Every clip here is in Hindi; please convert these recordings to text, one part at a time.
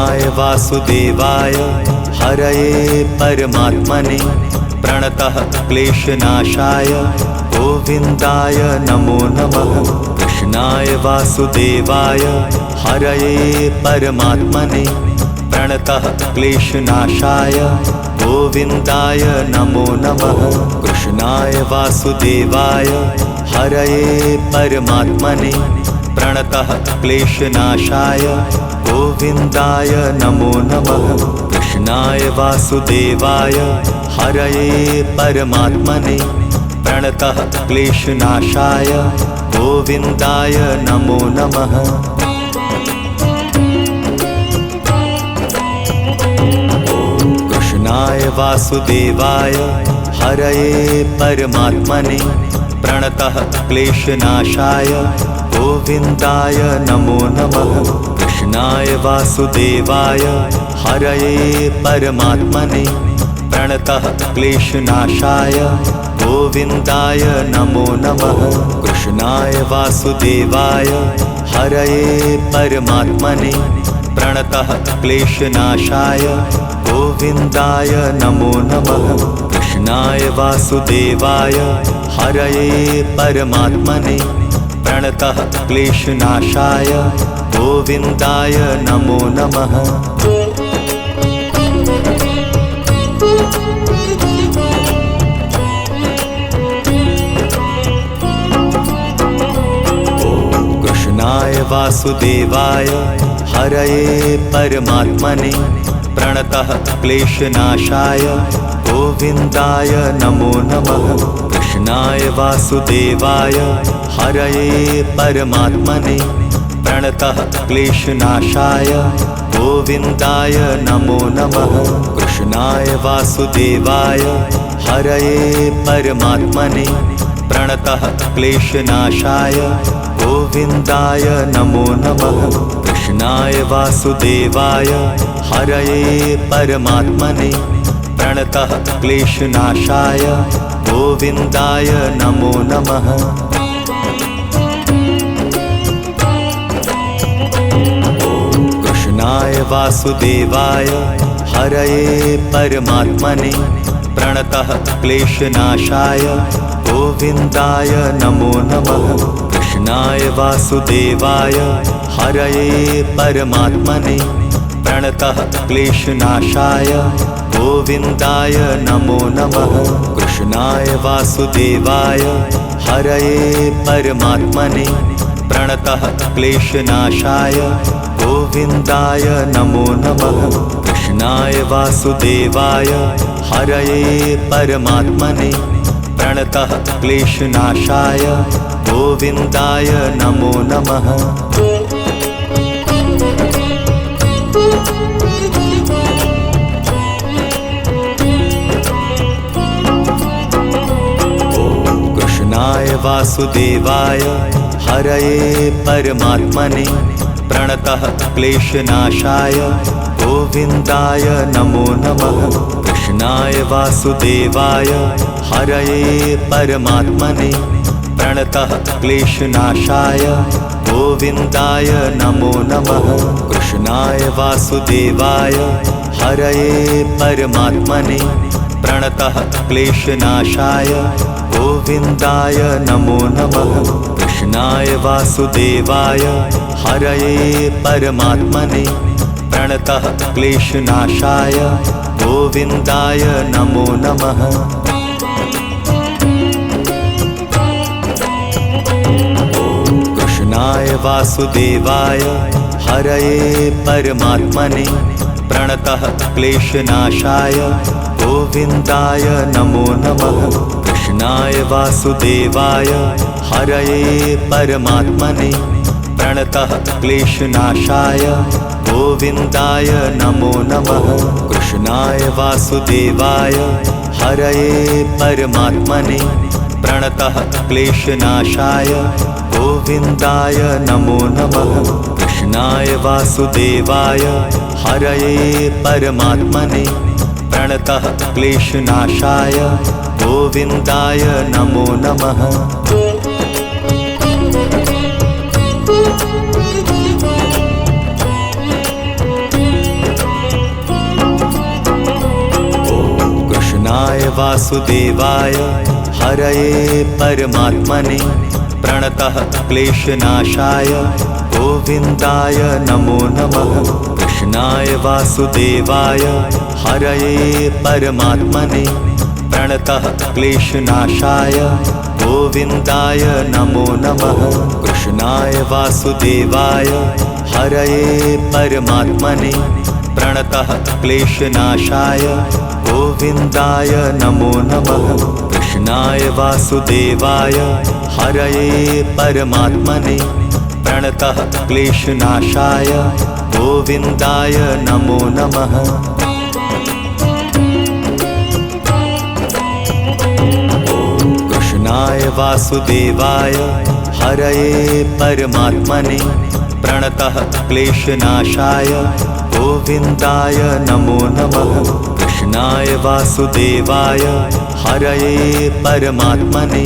कृष्णाय वासुदेवाय हरये परमात्मने प्रणतः क्लेशनाशाय गोविन्दाय नमो नमः। कृष्णाय वासुदेवाय हरये परमात्मने प्रणतः क्लेशनाशाय गोविन्दाय नमो नमः। कृष्णाय वासुदेवाय हरये परमात्मने प्रणतः क्लेशनाशाय गोविन्दाय नमो नमः। कृष्णाय वासुदेवाय हरये परमात्मने प्रणतः क्लेशनाशाय गोविन्दाय नमो नमः। कृष्णाय वासुदेवाय हरये परमात्मने प्रणतः क्लेशनाशाय गोविन्दाय नमो नमः। कृष्णाय वासुदेवाय हरये परमात्मने प्रणतः क्लेशनाशाय गोविन्दाय नमो नमः। कृष्णाय वासुदेवाय हरये परमात्मने प्रणतः क्लेशनाशाय गोविन्दाय नमो नमः। कृष्णाय वासुदेवाय हरये परमात्मने प्रणतः क्लेशनाशाय गोविन्दाय नमो नमः। कृष्णाय वासुदेवाय हरये परमात्मने प्रणतः क्लेशनाशाय गोविन्दाय नमो नमः। कृष्णाय वासुदेवाय हरये परमात्मने प्रणतः क्लेशनाशाय गोविन्दाय नमो नमः। कृष्णाय वासुदेवाय हरये परमात्मने प्रणतः क्लेशनाशाय गोविन्दाय नमो नमः। कृष्णाय वासुदेवाय हरये परमात्मने प्रणतः क्लेशनाशाय गोविन्दाय नमो नमः। कृष्णाय वासुदेवाय हरये परमात्मने प्रणतः क्लेशनाशाय गोविन्दाय नमो नमः। कृष्णाय वासुदेवाय हरये परमात्मने प्रणतः क्लेशनाशाय गोविन्दाय नमो नमः। कृष्णाय वासुदेवाय हरये परमात्मने प्रणतः क्लेशनाशाय गोविन्दाय नमो नमः। कृष्णाय वासुदेवाय हरये परमात्मने प्रणतः क्लेशनाशाय गोविन्दाय नमो नमः। कृष्णाय वासुदेवाय हरये परमात्मने प्रणतः क्लेशनाशाय गोविन्दाय नमो नमः। कृष्णाय वासुदेवाय हरये परमात्मने प्रणतः क्लेशनाशाय गोविन्दाय नमो नमः। कृष्णाय वासुदेवाय हरये परमात्मने प्रणतः क्लेशनाशाय गोविन्दाय नमो नमः। कृष्णाय वासुदेवाय हरये परमात्मने प्रणतः क्लेशनाशाय गोविन्दाय नमो नमः। कृष्णाय वासुदेवाय हरये परमात्मने प्रणतः क्लेशनाशाय गोविन्दाय नमो नमः। कृष्णाय वासुदेवाय हरये परमात्मने प्रणतः क्लेशनाशाय गोविन्दाय नमो नमः। कृष्णाय वासुदेवाय हरये परमात्मने प्रणतः क्लेशनाशाय गोविन्दाय नमो नमः। कृष्णाय वासुदेवाय हरये परमात्मने प्रणतः क्लेशनाशाय गोविन्दाय नमो नमः। वासुदेवाय हरये परमात्मने प्रणतः क्लेशनाशाय गोविन्दाय नमो नमः। कृष्णाय वासुदेवाय हरये परमात्मने प्रणतः क्लेशनाशाय गोविन्दाय नमो नमः। कृष्णाय वासुदेवाय हरये परमात्मने प्रणतः क्लेशनाशाय गोविन्दाय नमो नमः। कृष्णाय वासुदेवाय हरये परमात्मने प्रणतः क्लेशनाशाय गोविन्दाय नमो नमः। कृष्णाय वासुदेवाय हरये परमात्मने प्रणतः क्लेशनाशाय गोविन्दाय नमो नमः। कृष्णाय वासुदेवाय हरये परमात्मने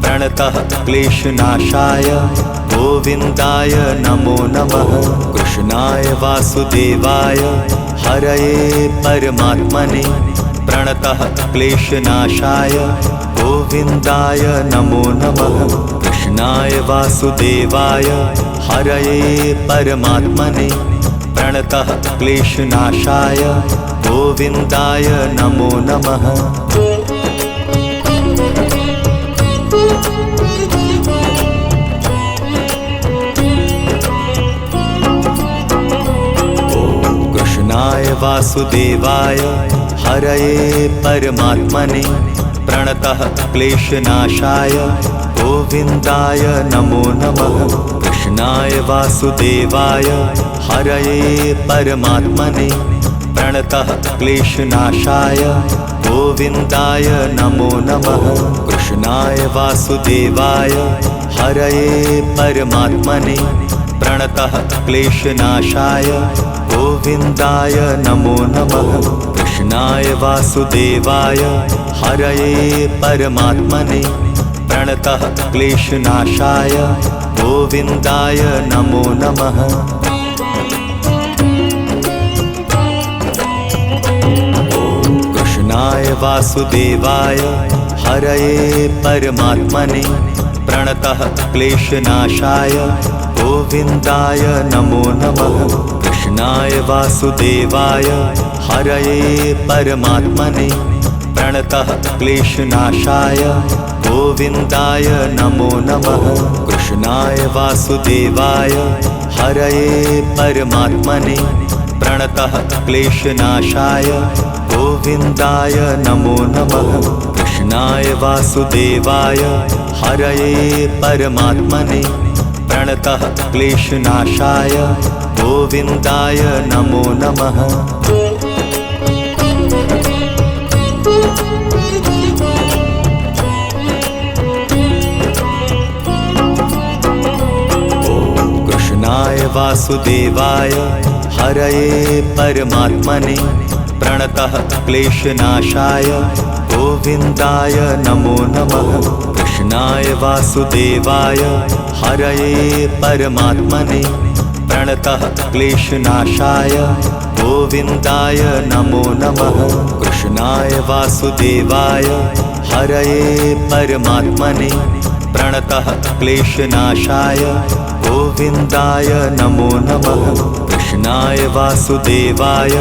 प्रणतः क्लेशनाशाय गोविन्दाय नमो नमः। कृष्णाय वासुदेवाय हरये परमात्मने प्रणतः क्लेशनाशाय गोविन्दाय नमो नमः। कृष्णाय वासुदेवाय हरये परमात्मने प्रणतः क्लेशनाशाय गोविन्दाय नमो नमः। कृष्णाय वासुदेवाय हरये परमात्मने प्रणतः क्लेशनाशाय गोविन्दाय नमो नमः। कृष्णाय वासुदेवाय हरये परमात्मने प्रणतः क्लेशनाशाय गोविन्दाय नमो नमः। कृष्णाय वासुदेवाय हरये परमात्मने प्रणतः क्लेशनाशाय गोविन्दाय नमो नमः। कृष्णाय वासुदेवाय हरये परमात्मने प्रणतः क्लेशनाशाय गोविन्दाय नमो नमः। कृष्णाय वासुदेवाय हरये परमात्मने प्रणतः क्लेशनाशाय गोविन्दाय नमो नमः। कृष्णाय वासुदेवाय हरये परमात्मने प्रणतः क्लेशनाशाय गोविन्दाय नमो नमः। कृष्णाय वासुदेवाय हरये परमात्मने प्रणतः क्लेशनाशाय गोविन्दाय नमो नमः। कृष्णाय वासुदेवाय हरये परमात्मने प्रणतः क्लेशनाशाय गोविन्दाय नमो नमः। कृष्णाय वासुदेवाय हरये परमात्मने प्रणतः क्लेशनाशाय गोविन्दाय नमो नमः। कृष्णाय वासुदेवाय हरये परमात्मने प्रणतः क्लेशनाशाय गोविन्दाय नमो नमः। कृष्णाय वासुदेवाय हरये परमात्मने प्रणतः क्लेशनाशाय गोविन्दाय नमो नमः। कृष्णाय वासुदेवाय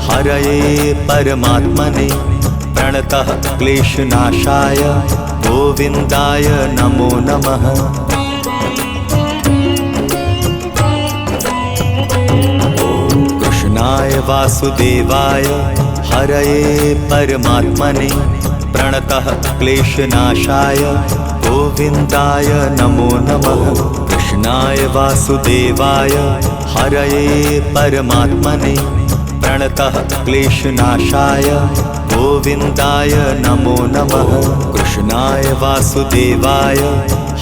हरये परमात्मने प्रणतः क्लेशनाशाय गोविन्दाय नमो नमः। कृष्णाय वासुदेवाय हरये परमात्मने प्रणतः क्लेशनाशाय गोविन्दाय नमो नमः। कृष्णाय वासुदेवाय हरये परमात्मने प्रणतः क्लेशनाशाय गोविन्दाय नमो नमः। कृष्णाय वासुदेवाय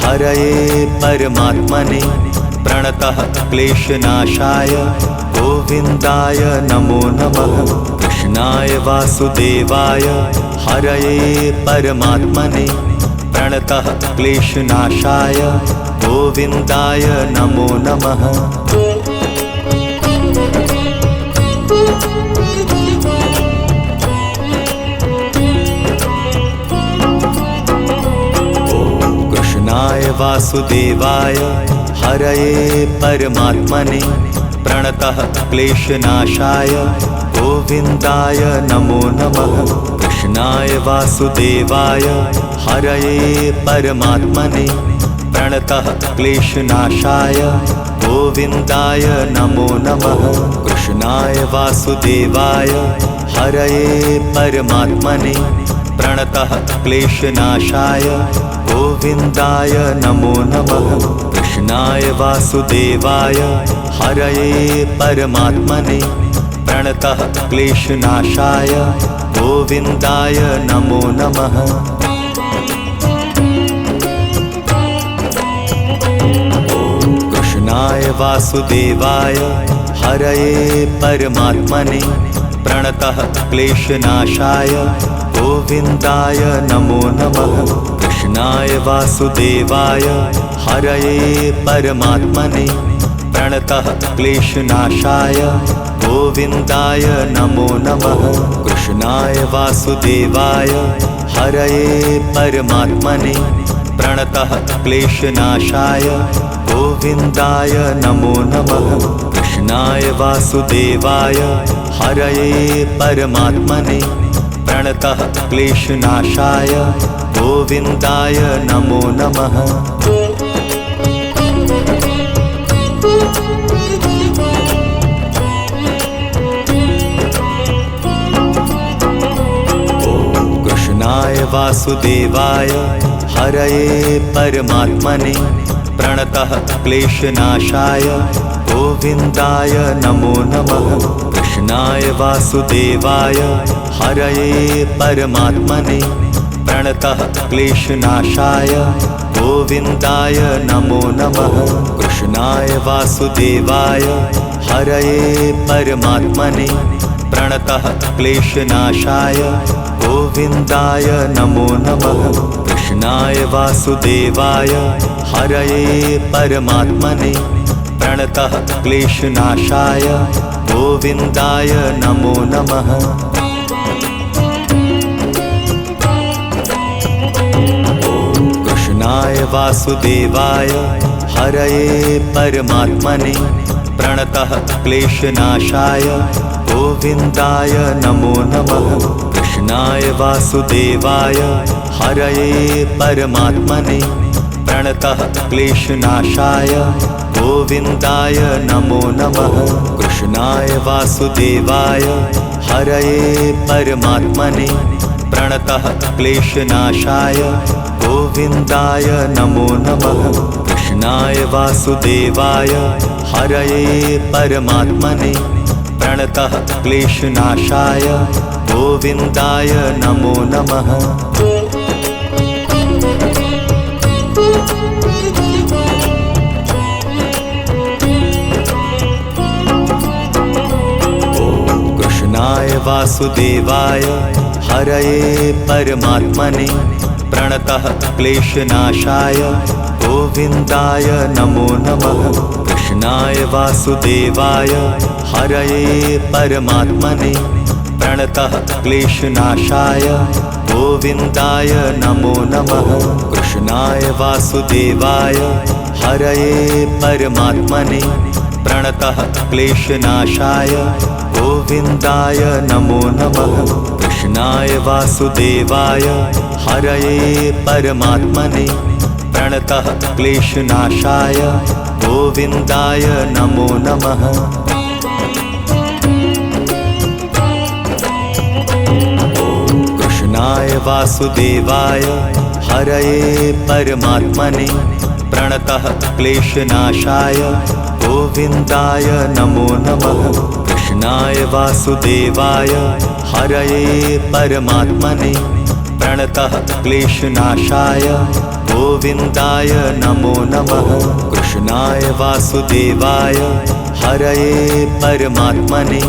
हरये परमात्मने प्रणतः क्लेशनाशाय गोविन्दाय नमो नमः। कृष्णाय वासुदेवाय हरये परमात्मने प्रणतः क्लेशनाशाय गोविन्दाय नमो नमः। वासुदेवाय हरये परमात्मने प्रणतः क्लेशनाशाय गोविन्दाय नमो नमः। कृष्णाय वासुदेवाय हरये परमात्मने प्रणतः क्लेशनाशाय गोविन्दाय नमो नमः। कृष्णाय वासुदेवाय हरये परमात्मने प्रणतः क्लेशनाशाय गोविन्दाय नमो नमः। कृष्णाय वासुदेवाय हरये परमात्मने प्रणतः क्लेशनाशाय गोविन्दाय नमो नमः। कृष्णाय वासुदेवाय हरये परमात्मने प्रणतः क्लेशनाशाय गोविन्दाय नमो नमः। कृष्णाय वासुदेवाय हरये परमात्मने प्रणतः क्लेशनाशाय गोविन्दाय नमो नमः। कृष्णाय वासुदेवाय हरये परमात्मने प्रणतः क्लेशनाशाय गोविन्दाय नमो नमः। कृष्णाय वासुदेवाय हरये परमात्मने प्रणतः क्लेशनाशाय गोविन्दाय नमो नमः। कृष्णाय वासुदेवाय हरये परमात्मने प्रणतः क्लेशनाशाय गोविन्दाय नमो नमः। कृष्णाय वासुदेवाय हरये परमात्मने प्रणतः क्लेशनाशाय गोविन्दाय नमो नमः। कृष्णाय वासुदेवाय हरये परमात्मने प्रणतः क्लेशनाशाय गोविन्दाय नमो नमः। कृष्णाय वासुदेवाय हरये परमात्मने प्रणतः क्लेशनाशाय गोविन्दाय नमो नमः। कृष्णाय वासुदेवाय हरये परमात्मने प्रणतः क्लेशनाशाय गोविन्दाय नमो नमः। कृष्णाय वासुदेवाय हरये परमात्मने प्रणतः क्लेशनाशाय गोविन्दाय नमो नमः। कृष्णाय वासुदेवाय हरये परमात्मने प्रणतः क्लेशनाशाय गोविन्दाय नमो नमः। कृष्णाय वासुदेवाय हरये परमात्मने प्रणतः क्लेशनाशाय गोविन्दाय नमो नमः। कृष्णाय वासुदेवाय हरये परमात्मने प्रणतः क्लेशनाशाय गोविन्दाय नमो नमः। कृष्णाय वासुदेवाय हरये परमात्मने प्रणतः क्लेशनाशाय गोविन्दाय नमो नमः। कृष्णाय वासुदेवाय हरये परमात्मने प्रणतः क्लेशनाशाय गोविन्दाय नमो नमः। कृष्णाय वासुदेवाय हरये परमात्मने प्रणतः क्लेशनाशाय गोविन्दाय नमो नमः। कृष्णाय वासुदेवाय हरये परमात्मने प्रणतः क्लेशनाशाय गोविन्दाय नमो नमः। कृष्णाय वासुदेवाय हरये परमात्मने प्रणतः क्लेशनाशाय गोविन्दाय नमो नमः। कृष्णाय वासुदेवाय हरये परमात्मने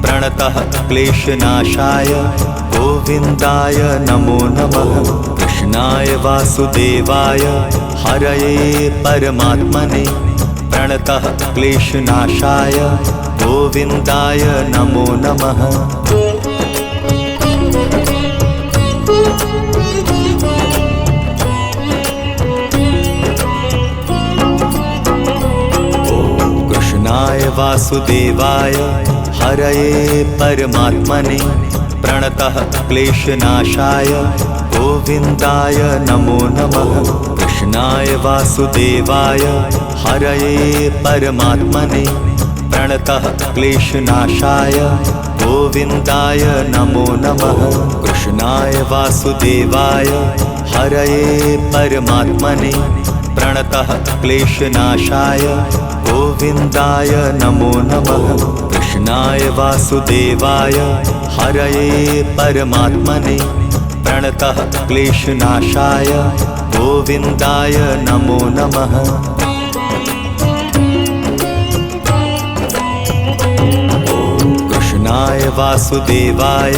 प्रणतः क्लेशनाशाय गोविन्दाय नमो नमः। कृष्णाय वासुदेवाय हरये परमात्मने प्रणतः क्लेशनाशाय गोविन्दाय नमो नमः। वासुदेवाय हरये परमात्मने प्रणतः क्लेशनाशाय गोविन्दाय नमो नमः। कृष्णाय वासुदेवाय हरये परमात्मने प्रणतः क्लेशनाशाय गोविन्दाय नमो नमः। कृष्णाय वासुदेवाय हरये परमात्मने प्रणतः क्लेशनाशाय गोविन्दाय नमो नमः। कृष्णाय वासुदेवाय हरये परमात्मने प्रणतः क्लेशनाशाय गोविन्दाय नमो नमः। कृष्णाय वासुदेवाय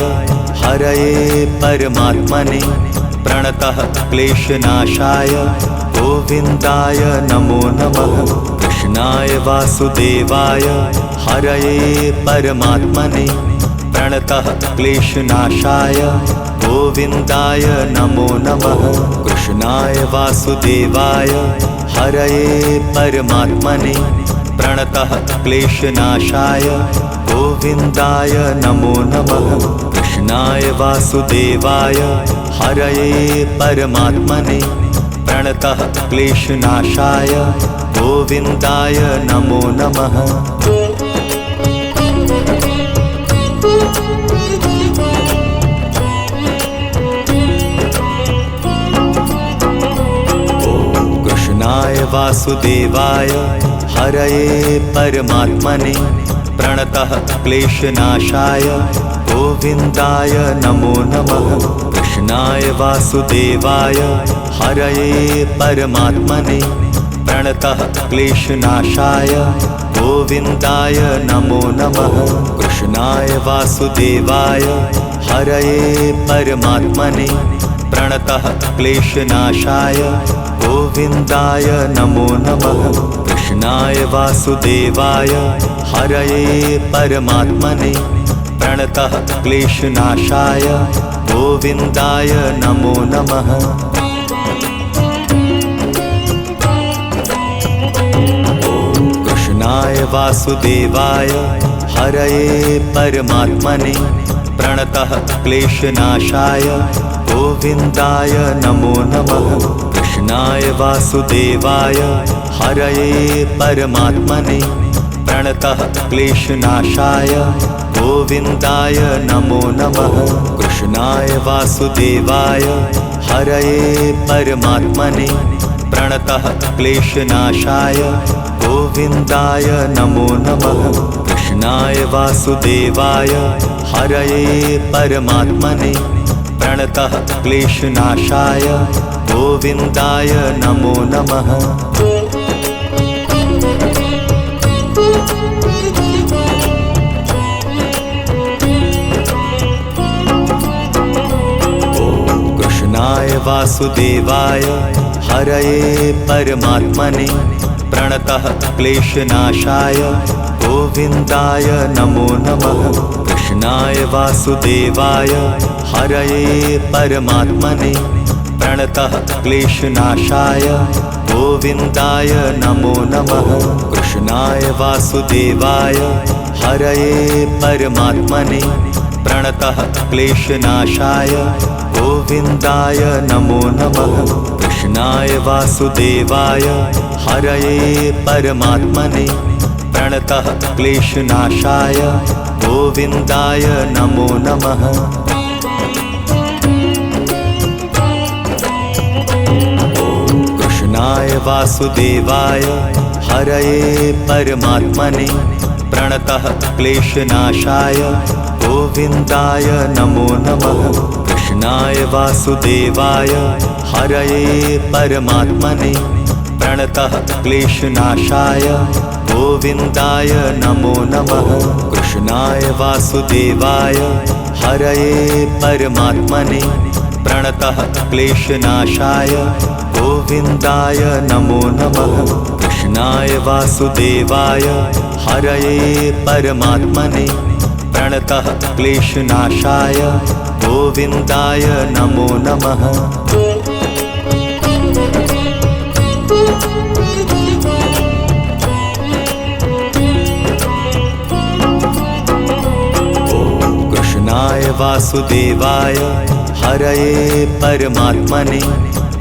हरये परमात्मने प्रणतः क्लेशनाशाय गोविन्दाय नमो नमः। कृष्णाय वासुदेवाय हरये परमात्मने प्रणतः क्लेशनाशाय गोविन्दाय नमो नमः। कृष्णाय वासुदेवाय हरये परमात्मने प्रणतः क्लेशनाशाय गोविन्दाय नमो नमः। कृष्णाय वासुदेवाय हरये परमात्मने प्रणतः क्लेशनाशाय गोविन्दाय नमो नमः। कृष्णाय वासुदेवाय हरये परमात्मने प्रणतः क्लेशनाशाय गोविन्दाय नमो नमः। कृष्णाय वासुदेवाय हरये परमात्मने प्रणतः क्लेशनाशाय गोविन्दाय नमो नमः। कृष्णाय वासुदेवाय हरये परमात्मने प्रणतः क्लेशनाशाय गोविन्दाय नमो नमः। कृष्णाय वासुदेवाय हरये परमात्मने प्रणतः क्लेशनाशाय गोविन्दाय नमो नमः। कृष्णाय वासुदेवाय हरये परमात्मने प्रणतः क्लेशनाशाय गोविन्दाय नमो नमः। कृष्णाय वासुदेवाय हरये परमात्मने प्रणतः क्लेशनाशाय गोविन्दाय नमो नमः। कृष्णाय वासुदेवाय हरये परमात्मने प्रणतः क्लेशनाशाय गोविन्दाय नमो नमः। कृष्णाय वासुदेवाय हरये परमात्मने प्रणतः क्लेशनाशाय गोविन्दाय नमो नमः। कृष्णाय वासुदेवाय हरये परमात्मने प्रणतः क्लेशनाशाय गोविन्दाय नमो नमः। कृष्णाय वासुदेवाय हरये परमात्मने प्रणतः क्लेशनाशाय गोविन्दाय नमो नमः। कृष्णाय वासुदेवाय हरये परमात्मने प्रणतः क्लेशनाशाय गोविन्दाय नमो नमः। कृष्णाय वासुदेवाय हरये परमात्मने प्रणतः क्लेशनाशाय गोविन्दाय नमो नमः। कृष्णाय वासुदेवाय हरये परमात्मने प्रणतः क्लेशनाशाय गोविन्दाय नमो नमः। कृष्णाय वासुदेवाय हरये परमात्मने प्रणतः क्लेशनाशाय गोविन्दाय नमो नमः। कृष्णाय वासुदेवाय हरये परमात्मने प्रणतः क्लेशनाशाय गोविन्दाय नमो नमः। कृष्णाय वासुदेवाय हरये परमात्मने प्रणतः क्लेशनाशाय गोविन्दाय नमो नमः। वासुदेवाय हरये परमात्मने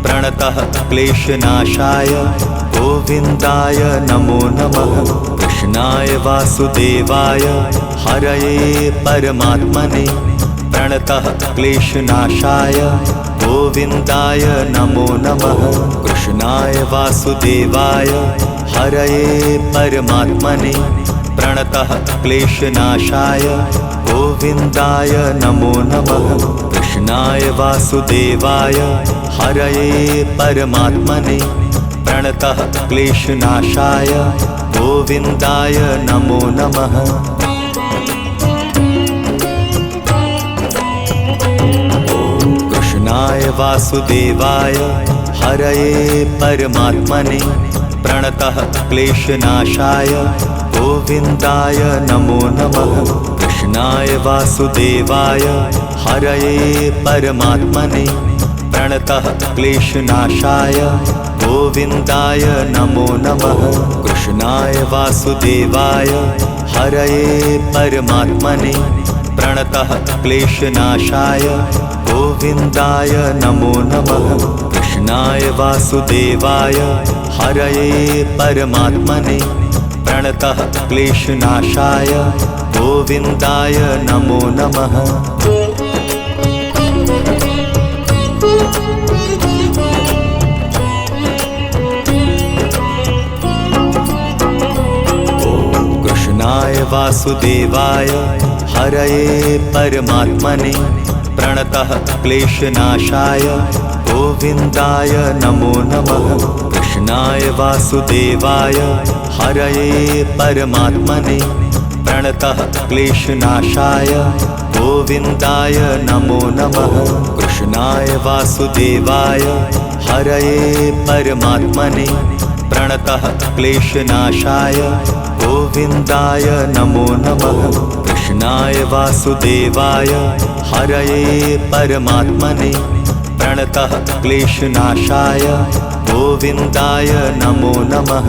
प्रणतः क्लेशनाशाय गोविन्दाय नमो नमः। कृष्णाय वासुदेवाय हरये परमात्मने प्रणतः क्लेशनाशाय गोविन्दाय नमो नमः। कृष्णाय वासुदेवाय हरये परमात्मने प्रणतः क्लेशनाशाय गोविन्दाय नमो नमः। कृष्णाय वासुदेवाय हरये परमात्मने प्रणतः क्लेशनाशाय गोविन्दाय नमो नमः। कृष्णाय वासुदेवाय हरये परमात्मने प्रणतः क्लेशनाशाय गोविन्दाय नमो नमः। कृष्णाय वासुदेवाय हरये परमात्मने प्रणतः क्लेशनाशाय गोविन्दाय नमो नमः। कृष्णाय वासुदेवाय हरये परमात्मने प्रणतः क्लेशनाशाय गोविन्दाय नमो नमः। कृष्णाय वासुदेवाय हरये परमात्मने प्रणतः क्लेशनाशाय गोविन्दाय नमो नमः। कृष्णाय वासुदेवाय हरये परमात्मने प्रणतः क्लेशनाशाय गोविन्दाय नमो नमः। कृष्णाय वासुदेवाय हरये परमात्मने प्रणतः क्लेशनाशाय गोविन्दाय नमो नमः। कृष्णाय वासुदेवाय हरये परमात्मने प्रणतः क्लेशनाशाय गोविन्दाय नमो नमः। कृष्णाय वासुदेवाय हरये परमात्मने प्रणतः क्लेशनाशाय गोविन्दाय नमो नमः।